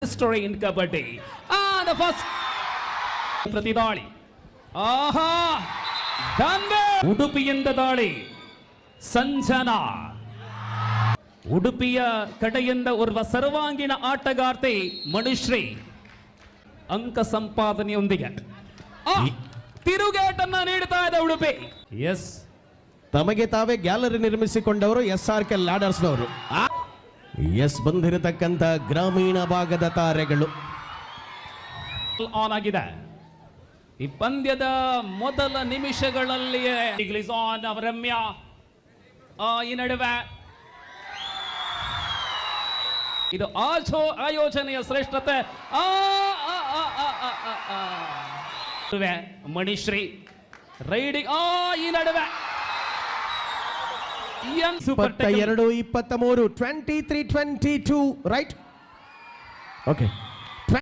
History in Kabaddi. The first ಪ್ರತಿದಾಳಿ ಆಹಾ ದಂಗೆ ಉಡುಪಿಯಿಂದ ದಾಳಿ ಸಂಜನಾ ಉಡುಪಿಯ ಕಡೆಯಿಂದ ಓರ್ವ ಸರ್ವಾಂಗೀಣ ಆಟಗಾರ್ತಿ ಮಣಿಶ್ರೀ ಅಂಕ ಸಂಪಾದನೆಯೊಂದಿಗೆ ತಿರುಗೇಟನ್ನ ನೀಡುತ್ತಾ ಇದೆ ಉಡುಪಿ. ಎಸ್, ತಮಗೆ ತಾವೇ ಗ್ಯಾಲರಿ ನಿರ್ಮಿಸಿಕೊಂಡವರು SRK ಲ್ಯಾಡರ್ಸ್ನವರು. ಎಸ್, ಬಂದಿರತಕ್ಕಂತ ಗ್ರಾಮೀಣ ಭಾಗದ ತಾರೆಗಳು ಆನ್ ಆಗಿದೆ. ಈ ಪಂದ್ಯದ ಮೊದಲ ನಿಮಿಷಗಳಲ್ಲಿಯೇ ರಮ್ಯಾ ಈ ನಡುವೆ ಇದು ಆಯೋಜನೆಯ ಶ್ರೇಷ್ಠತೆ. ಮಣಿಶ್ರೀ ರೈಡಿಂಗ್ ಈ ನಡುವೆ 22-23 23-22 ರೈಟ್. ಓಕೆ.